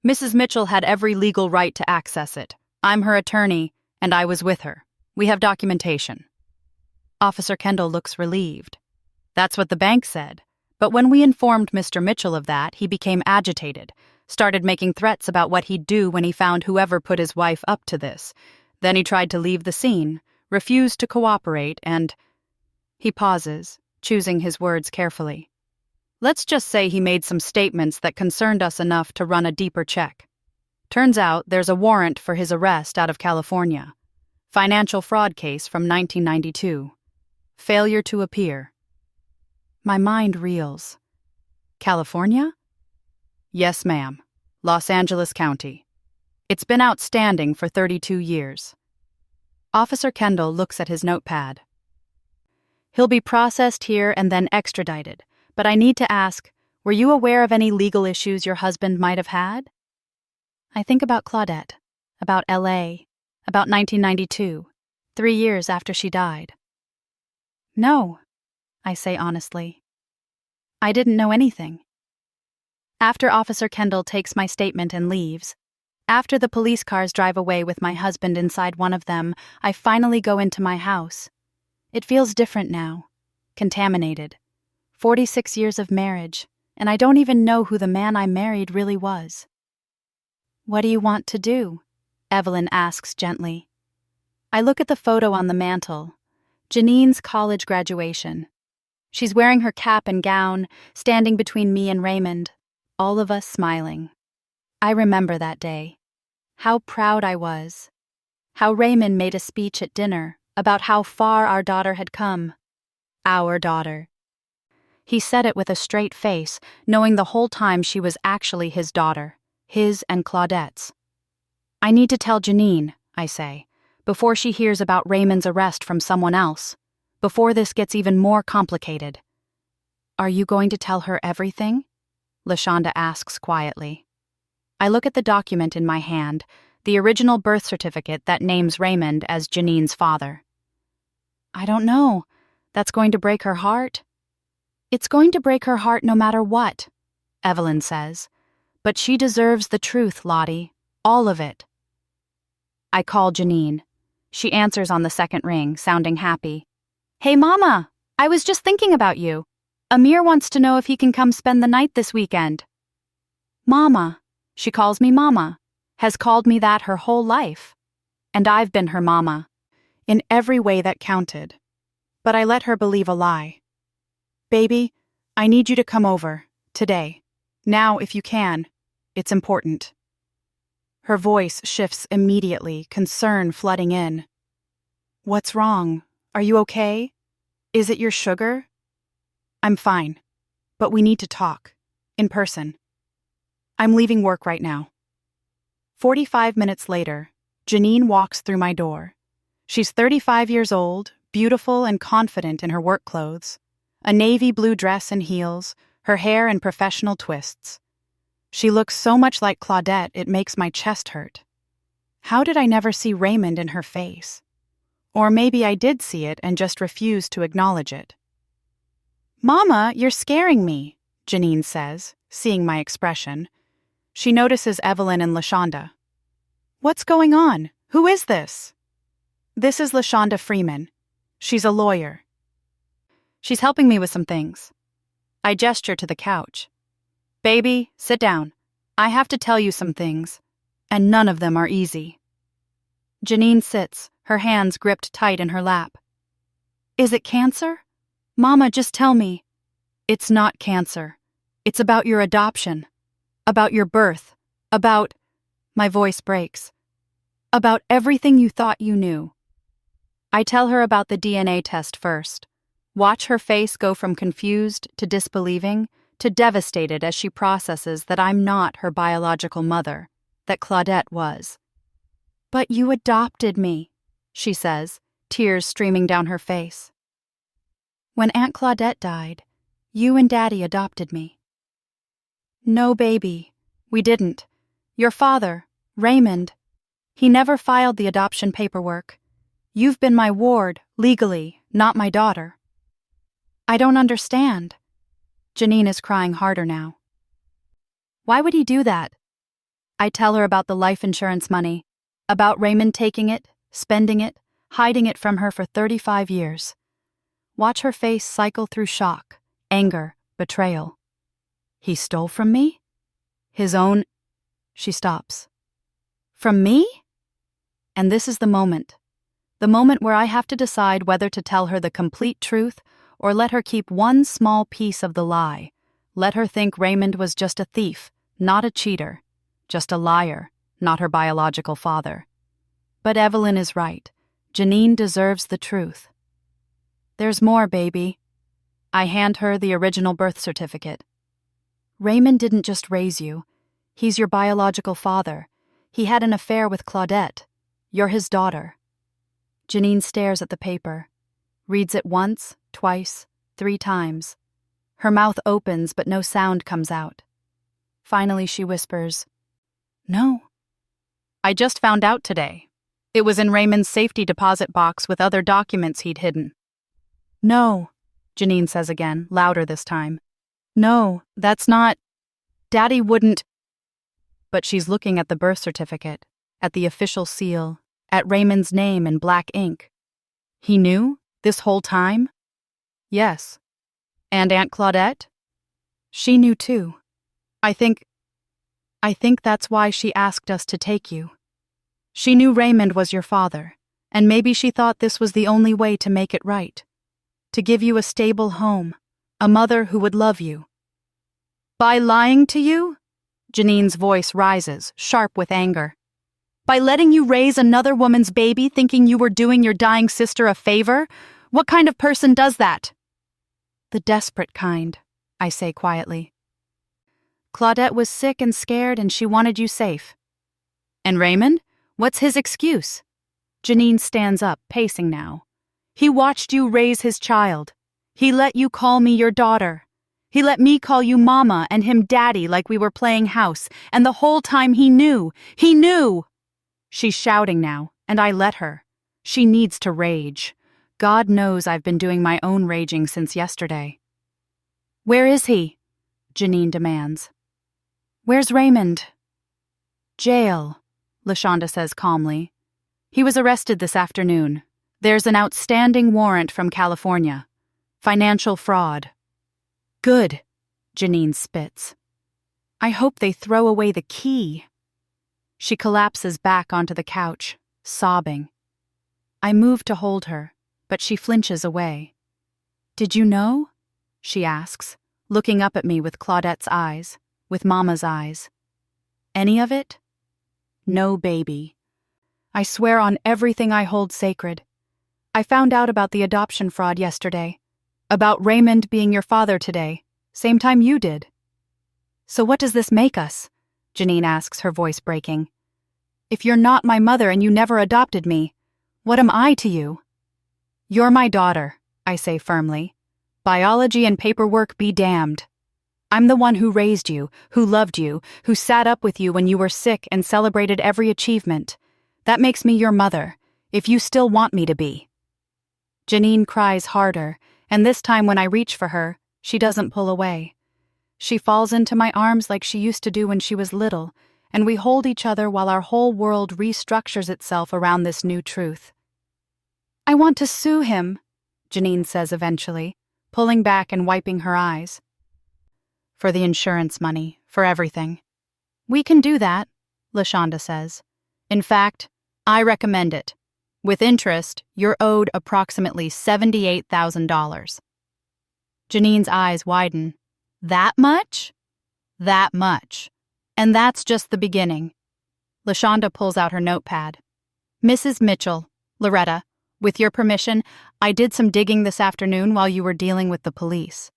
"Mrs. Mitchell had every legal right to access it. I'm her attorney, and I was with her. We have documentation." Officer Kendall looks relieved. That's what the bank said. But when we informed Mr. Mitchell of that, he became agitated, started making threats about what he'd do when he found whoever put his wife up to this. Then he tried to leave the scene, refused to cooperate, and... He pauses, choosing his words carefully. Let's just say he made some statements that concerned us enough to run a deeper check. Turns out there's a warrant for his arrest out of California. Financial fraud case from 1992. Failure to appear. My mind reels. California? Yes, ma'am. Los Angeles County. It's been outstanding for 32 years. Officer Kendall looks at his notepad. He'll be processed here and then extradited, but I need to ask, were you aware of any legal issues your husband might have had? I think about Claudette, about L.A., about 1992, 3 years after she died. No, I say honestly. I didn't know anything. After Officer Kendall takes my statement and leaves, after the police cars drive away with my husband inside one of them, I finally go into my house. It feels different now. Contaminated. 46 years of marriage, and I don't even know who the man I married really was. "What do you want to do?" Evelyn asks gently. I look at the photo on the mantel. Janine's college graduation. She's wearing her cap and gown, standing between me and Raymond, all of us smiling. I remember that day. How proud I was. How Raymond made a speech at dinner about how far our daughter had come. Our daughter. He said it with a straight face, knowing the whole time she was actually his daughter, his and Claudette's. "I need to tell Janine," I say, "before she hears about Raymond's arrest from someone else, before this gets even more complicated." "Are you going to tell her everything?" LaShonda asks quietly. I look at the document in my hand, the original birth certificate that names Raymond as Janine's father. "I don't know. That's going to break her heart." "It's going to break her heart no matter what," Evelyn says. "But she deserves the truth, Lottie. All of it." I call Janine. She answers on the second ring, sounding happy. "Hey, Mama! I was just thinking about you. Amir wants to know if he can come spend the night this weekend." Mama. She calls me Mama. Has called me that her whole life. And I've been her mama. In every way that counted. But I let her believe a lie. "Baby, I need you to come over. Today. Now, if you can. It's important." Her voice shifts immediately, concern flooding in. "What's wrong? Are you okay? Is it your sugar?" "I'm fine. But we need to talk. In person. I'm leaving work right now." 45 minutes later, Janine walks through my door. She's 35 years old, beautiful and confident in her work clothes. A navy blue dress and heels, her hair in professional twists. She looks so much like Claudette it makes my chest hurt. How did I never see Raymond in her face? Or maybe I did see it and just refused to acknowledge it. "Mama, you're scaring me," Janine says, seeing my expression. She notices Evelyn and LaShonda. "What's going on? Who is this?" "This is LaShonda Freeman. She's a lawyer. She's helping me with some things." I gesture to the couch. "Baby, sit down. I have to tell you some things, and none of them are easy." Janine sits, her hands gripped tight in her lap. "Is it cancer? Mama, just tell me." "It's not cancer. It's about your adoption. About your birth. About—" my voice breaks. "About everything you thought you knew." I tell her about the DNA test first. Watch her face go from confused to disbelieving to devastated as she processes that I'm not her biological mother, that Claudette was. "But you adopted me," she says, tears streaming down her face. "When Aunt Claudette died, you and Daddy adopted me." "No, baby, we didn't. Your father, Raymond, he never filed the adoption paperwork. You've been my ward, legally, not my daughter." "I don't understand." Janine is crying harder now. "Why would he do that?" I tell her about the life insurance money, about Raymond taking it, spending it, hiding it from her for 35 years. Watch her face cycle through shock, anger, betrayal. "He stole from me? His own—" She stops. "From me?" And this is the moment where I have to decide whether to tell her the complete truth or let her keep one small piece of the lie, let her think Raymond was just a thief, not a cheater, just a liar, not her biological father. But Evelyn is right. Janine deserves the truth. "There's more, baby." I hand her the original birth certificate. "Raymond didn't just raise you. He's your biological father. He had an affair with Claudette. You're his daughter." Janine stares at the paper, reads it once, twice, 3 times. Her mouth opens but no sound comes out. Finally she whispers, "No." "I just found out today. It was in Raymond's safety deposit box with other documents he'd hidden." "No," Janine says again, louder this time. No, that's not. Daddy wouldn't. But she's looking at the birth certificate, at the official seal, at Raymond's name in black ink. He knew? This whole time? Yes. And Aunt Claudette? She knew too. I think that's why she asked us to take you. She knew Raymond was your father, and maybe she thought this was the only way to make it right. To give you a stable home, a mother who would love you. By lying to you? Janine's voice rises, sharp with anger. By letting you raise another woman's baby thinking you were doing your dying sister a favor? What kind of person does that? The desperate kind, I say quietly. Claudette was sick and scared and she wanted you safe. And Raymond? What's his excuse? Janine stands up, pacing now. He watched you raise his child. He let you call me your daughter. He let me call you mama and him daddy like we were playing house, and the whole time he knew. He knew! She's shouting now, and I let her. She needs to rage. God knows I've been doing my own raging since yesterday. Where is he? Janine demands. Where's Raymond? Jail, LaShonda says calmly. He was arrested this afternoon. There's an outstanding warrant from California. Financial fraud. Good, Janine spits. I hope they throw away the key. She collapses back onto the couch, sobbing. I move to hold her, but she flinches away. Did you know? She asks, looking up at me with Claudette's eyes, with Mama's eyes. Any of it? No, baby. I swear on everything I hold sacred. I found out about the adoption fraud yesterday. About Raymond being your father today, same time you did. So what does this make us? Janine asks, her voice breaking. If you're not my mother and you never adopted me, what am I to you? You're my daughter, I say firmly. Biology and paperwork be damned. I'm the one who raised you, who loved you, who sat up with you when you were sick and celebrated every achievement. That makes me your mother, if you still want me to be. Janine cries harder, and this time when I reach for her, she doesn't pull away. She falls into my arms like she used to do when she was little, and we hold each other while our whole world restructures itself around this new truth. I want to sue him, Janine says eventually, pulling back and wiping her eyes. For the insurance money, for everything. We can do that, LaShonda says. In fact, I recommend it. With interest, you're owed approximately $78,000. Janine's eyes widen. That much? That much. And that's just the beginning. LaShonda pulls out her notepad. Mrs. Mitchell, Loretta, with your permission, I did some digging this afternoon while you were dealing with the police.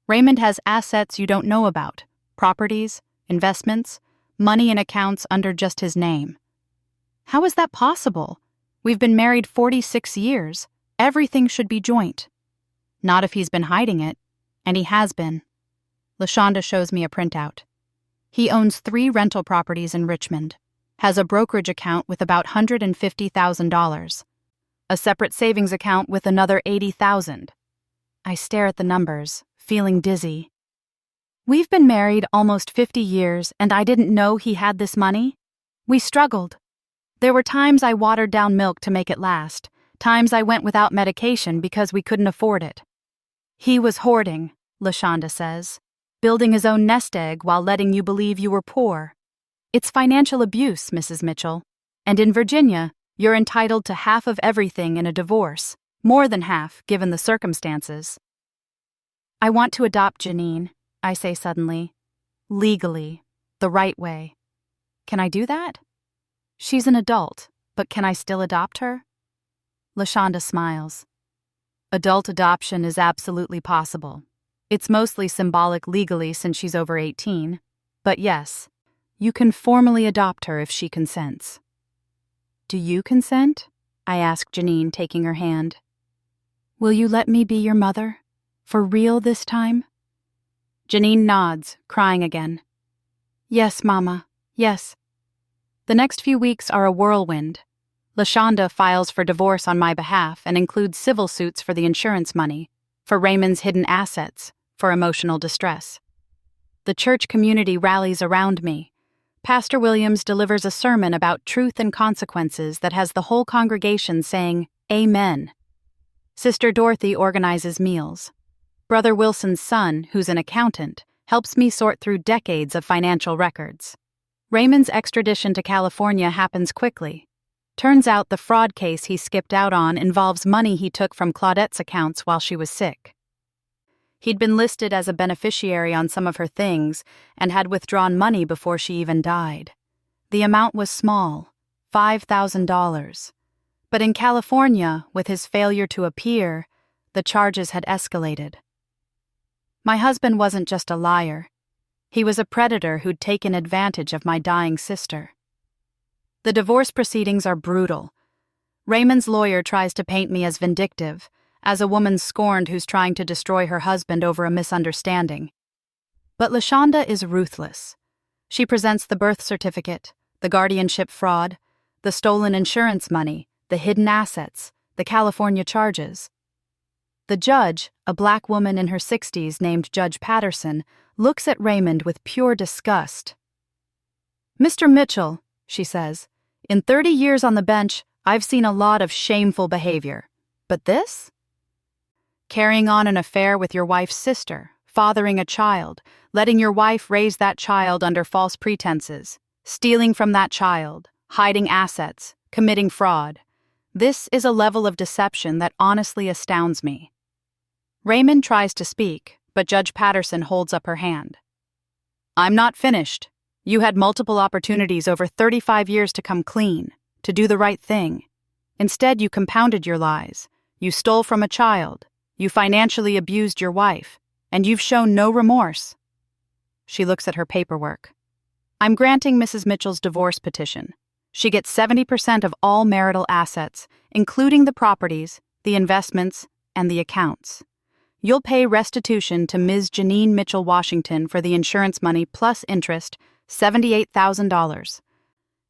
Raymond has assets you don't know about, properties, investments, money and accounts under just his name. How is that possible? We've been married 46 years. Everything should be joint. Not if he's been hiding it, and he has been. LaShonda shows me a printout. He owns 3 rental properties in Richmond, has a brokerage account with about $150,000, a separate savings account with another $80,000. I stare at the numbers, feeling dizzy. We've been married almost 50 years, and I didn't know he had this money? We struggled. There were times I watered down milk to make it last, times I went without medication because we couldn't afford it. He was hoarding, LaShonda says, building his own nest egg while letting you believe you were poor. It's financial abuse, Mrs. Mitchell. And in Virginia, you're entitled to half of everything in a divorce, more than half given the circumstances. I want to adopt Janine, I say suddenly. Legally, the right way. Can I do that? She's an adult, but can I still adopt her? LaShonda smiles. Adult adoption is absolutely possible. It's mostly symbolic legally since she's over 18, but yes, you can formally adopt her if she consents. Do you consent? I ask Janine, taking her hand. Will you let me be your mother? For real this time? Janine nods, crying again. Yes, Mama, yes. The next few weeks are a whirlwind. LaShonda files for divorce on my behalf and includes civil suits for the insurance money, for Raymond's hidden assets, for emotional distress. The church community rallies around me. Pastor Williams delivers a sermon about truth and consequences that has the whole congregation saying, "Amen." Sister Dorothy organizes meals. Brother Wilson's son, who's an accountant, helps me sort through decades of financial records. Raymond's extradition to California happens quickly. Turns out the fraud case he skipped out on involves money he took from Claudette's accounts while she was sick. He'd been listed as a beneficiary on some of her things and had withdrawn money before she even died. The amount was small, $5,000. But in California, with his failure to appear, the charges had escalated. My husband wasn't just a liar. He was a predator who'd taken advantage of my dying sister. The divorce proceedings are brutal. Raymond's lawyer tries to paint me as vindictive, as a woman scorned who's trying to destroy her husband over a misunderstanding. But LaShonda is ruthless. She presents the birth certificate, the guardianship fraud, the stolen insurance money, the hidden assets, the California charges. The judge, a black woman in her 60s named Judge Patterson, looks at Raymond with pure disgust. "Mr. Mitchell," she says, "in 30 years on the bench, I've seen a lot of shameful behavior. But this? Carrying on an affair with your wife's sister, fathering a child, letting your wife raise that child under false pretenses, stealing from that child, hiding assets, committing fraud. This is a level of deception that honestly astounds me." Raymond tries to speak, but Judge Patterson holds up her hand. "I'm not finished. You had multiple opportunities over 35 years to come clean, to do the right thing. Instead, you compounded your lies. You stole from a child. You financially abused your wife. And you've shown no remorse." She looks at her paperwork. "I'm granting Mrs. Mitchell's divorce petition. She gets 70% of all marital assets, including the properties, the investments, and the accounts. You'll pay restitution to Ms. Janine Mitchell Washington for the insurance money plus interest, $78,000.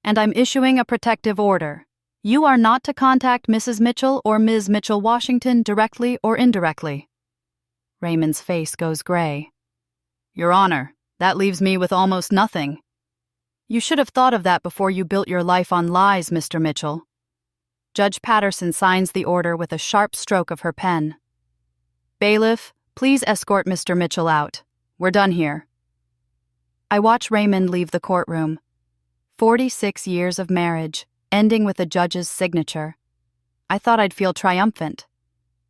And I'm issuing a protective order. You are not to contact Mrs. Mitchell or Ms. Mitchell Washington directly or indirectly." Raymond's face goes gray. "Your Honor, that leaves me with almost nothing." "You should have thought of that before you built your life on lies, Mr. Mitchell." Judge Patterson signs the order with a sharp stroke of her pen. "Bailiff, please escort Mr. Mitchell out. We're done here." I watch Raymond leave the courtroom. 46 years of marriage, ending with a judge's signature. I thought I'd feel triumphant.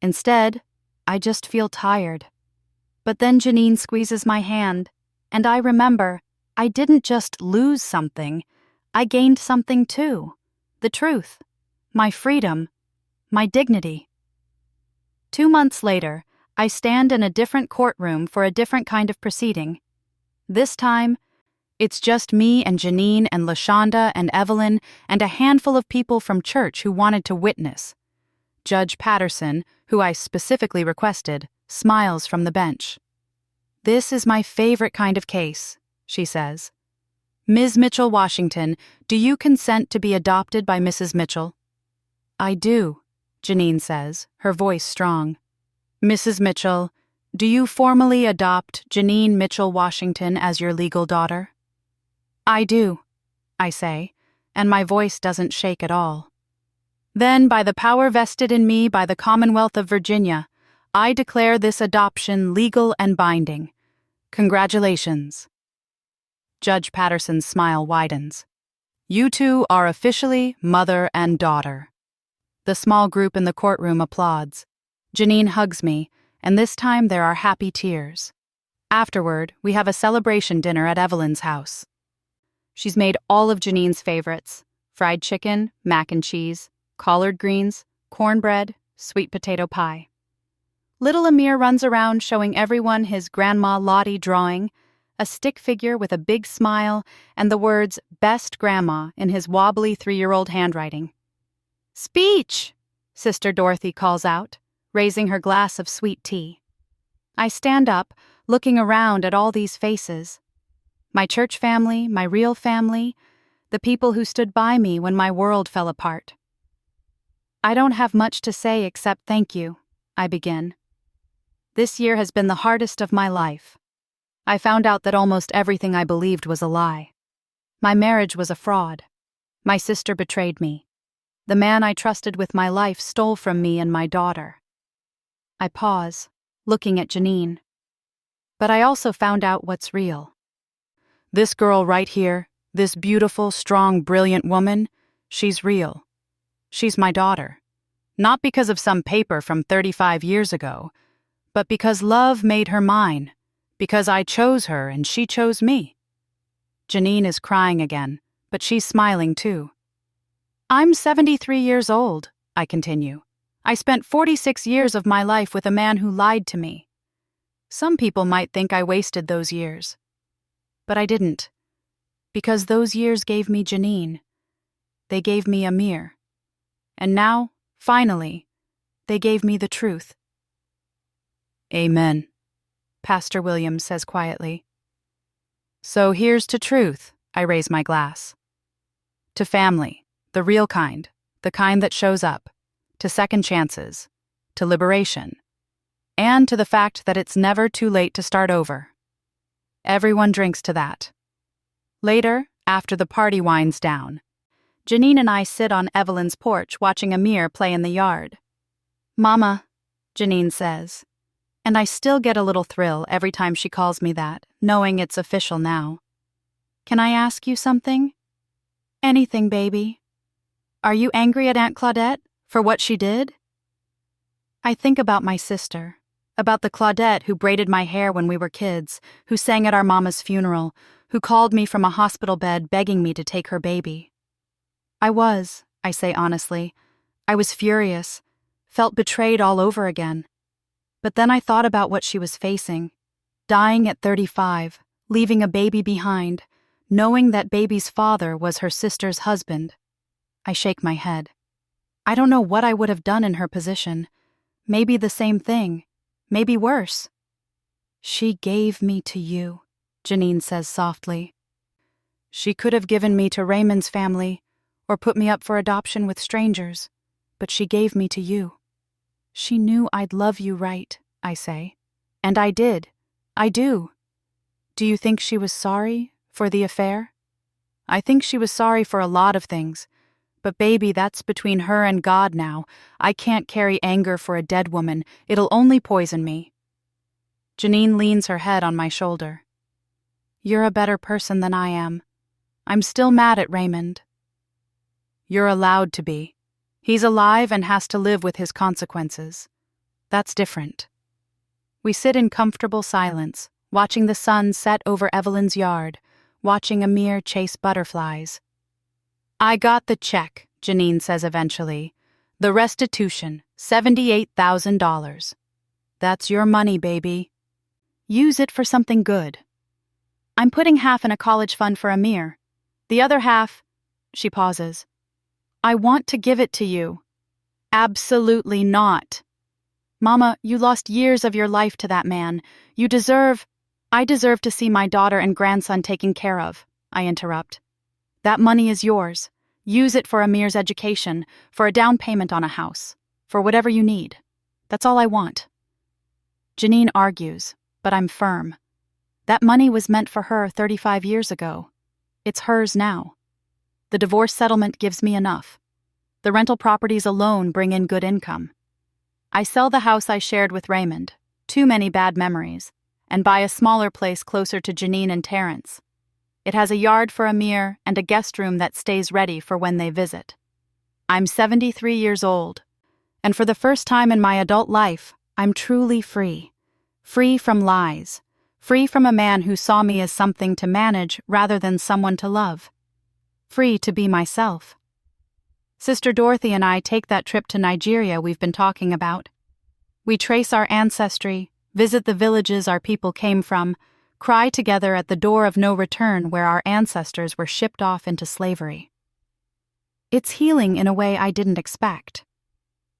Instead, I just feel tired. But then Janine squeezes my hand, and I remember I didn't just lose something, I gained something too. The truth, my freedom, my dignity. 2 months later, I stand in a different courtroom for a different kind of proceeding. This time, it's just me and Janine and LaShonda and Evelyn and a handful of people from church who wanted to witness. Judge Patterson, who I specifically requested, smiles from the bench. "This is my favorite kind of case," she says. "Ms. Mitchell Washington, do you consent to be adopted by Mrs. Mitchell?" "I do," Janine says, her voice strong. "Mrs. Mitchell, do you formally adopt Janine Mitchell Washington as your legal daughter?" "I do," I say, and my voice doesn't shake at all. "Then, by the power vested in me by the Commonwealth of Virginia, I declare this adoption legal and binding. Congratulations." Judge Patterson's smile widens. "You two are officially mother and daughter." The small group in the courtroom applauds. Janine hugs me, and this time there are happy tears. Afterward, we have a celebration dinner at Evelyn's house. She's made all of Janine's favorites: fried chicken, mac and cheese, collard greens, cornbread, sweet potato pie. Little Amir runs around showing everyone his Grandma Lottie drawing, a stick figure with a big smile and the words "Best Grandma" in his wobbly 3-year-old handwriting. "Speech!" Sister Dorothy calls out, raising her glass of sweet tea. I stand up, looking around at all these faces. My church family, my real family, the people who stood by me when my world fell apart. "I don't have much to say except thank you," I begin. This year has been the hardest of my life. I found out that almost everything I believed was a lie. My marriage was a fraud. My sister betrayed me. The man I trusted with my life stole from me and my daughter. I pause, looking at Janine. But I also found out what's real. This girl right here, this beautiful, strong, brilliant woman, she's real. She's my daughter. Not because of some paper from 35 years ago, but because love made her mine, because I chose her and she chose me. Janine is crying again, but she's smiling too. I'm 73 years old, I continue. I spent 46 years of my life with a man who lied to me. Some people might think I wasted those years. But I didn't. Because those years gave me Janine. They gave me Amir. And now, finally, they gave me the truth. Amen, Pastor Williams says quietly. So here's to truth, I raise my glass. To family, the real kind, the kind that shows up. To second chances, to liberation, and to the fact that it's never too late to start over. Everyone drinks to that. Later, after the party winds down, Janine and I sit on Evelyn's porch watching Amir play in the yard. Mama, Janine says, and I still get a little thrill every time she calls me that, knowing it's official now. Can I ask you something? Anything, baby. Are you angry at Aunt Claudette for what she did? I think about my sister, about the Claudette who braided my hair when we were kids, who sang at our mama's funeral, who called me from a hospital bed begging me to take her baby. I say honestly, I was furious, felt betrayed all over again. But then I thought about what she was facing, dying at 35, leaving a baby behind, knowing that baby's father was her sister's husband. I shake my head. I don't know what I would have done in her position. Maybe the same thing, maybe worse. She gave me to you, Janine says softly. She could have given me to Raymond's family, or put me up for adoption with strangers, but she gave me to you. She knew I'd love you right, I say. And I did. I do. Do you think she was sorry for the affair? I think she was sorry for a lot of things, but baby, that's between her and God now. I can't carry anger for a dead woman. It'll only poison me. Janine leans her head on my shoulder. You're a better person than I am. I'm still mad at Raymond. You're allowed to be. He's alive and has to live with his consequences. That's different. We sit in comfortable silence, watching the sun set over Evelyn's yard, watching Amir chase butterflies. I got the check, Janine says eventually. The restitution, $78,000. That's your money, baby. Use it for something good. I'm putting half in a college fund for Amir. The other half, she pauses. I want to give it to you. Absolutely not. Mama, you lost years of your life to that man. I deserve to see my daughter and grandson taken care of, I interrupt. That money is yours. Use it for Amir's education, for a down payment on a house, for whatever you need. That's all I want. Janine argues, but I'm firm. That money was meant for her 35 years ago. It's hers now. The divorce settlement gives me enough. The rental properties alone bring in good income. I sell the house I shared with Raymond, too many bad memories, and buy a smaller place closer to Janine and Terrence. It has a yard for Amir and a guest room that stays ready for when they visit. I'm 73 years old, and for the first time in my adult life, I'm truly free. Free from lies. Free from a man who saw me as something to manage rather than someone to love. Free to be myself. Sister Dorothy and I take that trip to Nigeria we've been talking about. We trace our ancestry, visit the villages our people came from, cry together at the door of no return where our ancestors were shipped off into slavery. It's healing in a way I didn't expect.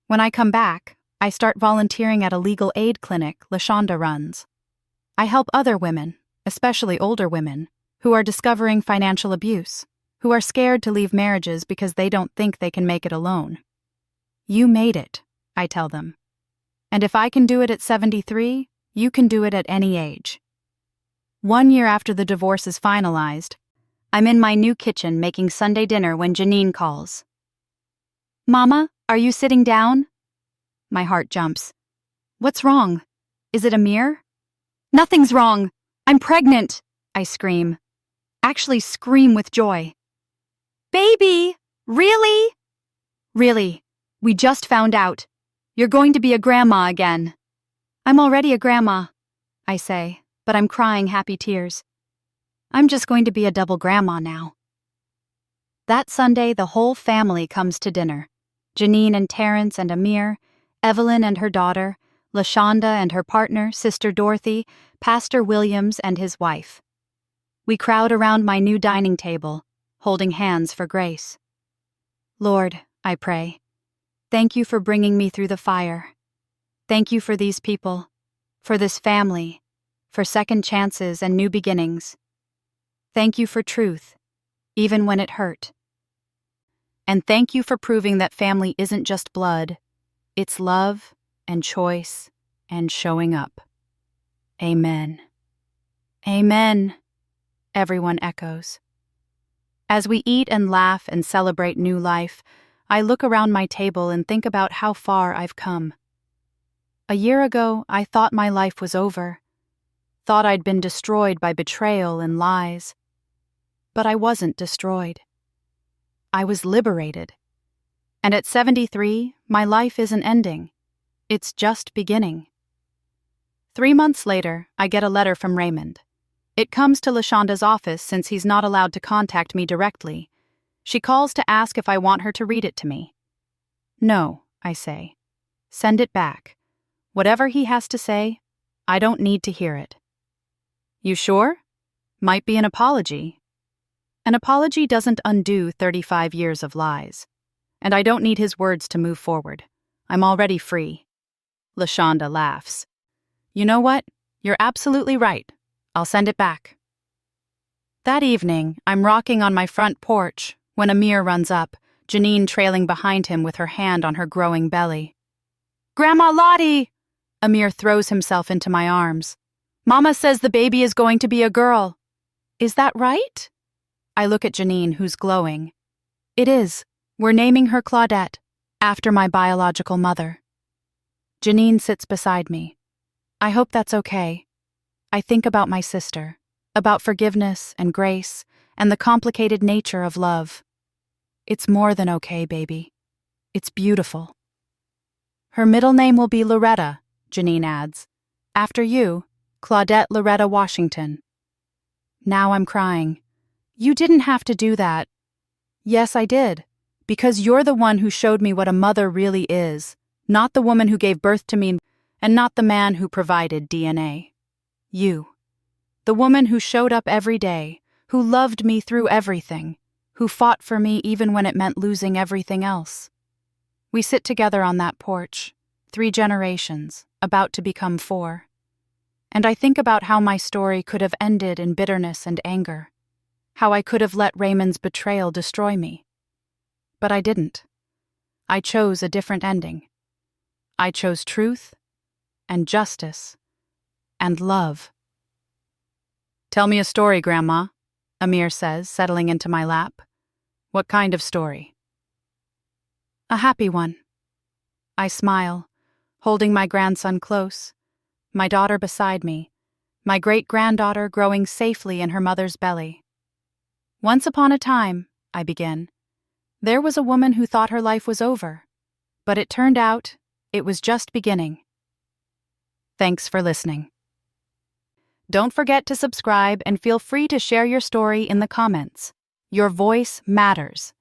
When I come back, I start volunteering at a legal aid clinic LaShonda runs. I help other women, especially older women, who are discovering financial abuse, who are scared to leave marriages because they don't think they can make it alone. You made it, I tell them. And if I can do it at 73, You can do it at any age. 1 year after the divorce is finalized, I'm in my new kitchen making Sunday dinner when Janine calls. Mama, are you sitting down? My heart jumps. What's wrong? Is it Amir? Nothing's wrong. I'm pregnant, I scream. Actually scream with joy. Baby! Really? Really. We just found out. You're going to be a grandma again. I'm already a grandma, I say, but I'm crying happy tears. I'm just going to be a double grandma now. That Sunday, the whole family comes to dinner. Janine and Terrence and Amir, Evelyn and her daughter, LaShonda and her partner, Sister Dorothy, Pastor Williams and his wife. We crowd around my new dining table, holding hands for grace. Lord, I pray, thank you for bringing me through the fire. Thank you for these people, for this family, for second chances and new beginnings. Thank you for truth, even when it hurt. And thank you for proving that family isn't just blood, it's love and choice and showing up. Amen. Amen, everyone echoes. As we eat and laugh and celebrate new life, I look around my table and think about how far I've come. A year ago, I thought my life was over, thought I'd been destroyed by betrayal and lies. But I wasn't destroyed. I was liberated. And at 73, my life isn't ending. It's just beginning. 3 months later, I get a letter from Raymond. It comes to LaShonda's office since he's not allowed to contact me directly. She calls to ask if I want her to read it to me. No, I say. Send it back. Whatever he has to say, I don't need to hear it. You sure? Might be an apology. An apology doesn't undo 35 years of lies. And I don't need his words to move forward. I'm already free. LaShonda laughs. You know what? You're absolutely right. I'll send it back. That evening, I'm rocking on my front porch when Amir runs up, Janine trailing behind him with her hand on her growing belly. Grandma Lottie! Amir throws himself into my arms. Mama says the baby is going to be a girl. Is that right? I look at Janine, who's glowing. It is. We're naming her Claudette, after my biological mother. Janine sits beside me. I hope that's okay. I think about my sister, about forgiveness and grace, and the complicated nature of love. It's more than okay, baby. It's beautiful. Her middle name will be Loretta, Janine adds. After you, Claudette Loretta Washington. Now I'm crying. You didn't have to do that. Yes, I did. Because you're the one who showed me what a mother really is, not the woman who gave birth to me, and not the man who provided DNA. You. The woman who showed up every day, who loved me through everything, who fought for me even when it meant losing everything else. We sit together on that porch, 3 generations, about to become 4. And I think about how my story could have ended in bitterness and anger, how I could have let Raymond's betrayal destroy me. But I didn't. I chose a different ending. I chose truth and justice and love. Tell me a story, Grandma, Amir says, settling into my lap. What kind of story? A happy one. I smile, holding my grandson close, my daughter beside me, my great-granddaughter growing safely in her mother's belly. Once upon a time, I begin, there was a woman who thought her life was over, but it turned out it was just beginning. Thanks for listening. Don't forget to subscribe and feel free to share your story in the comments. Your voice matters.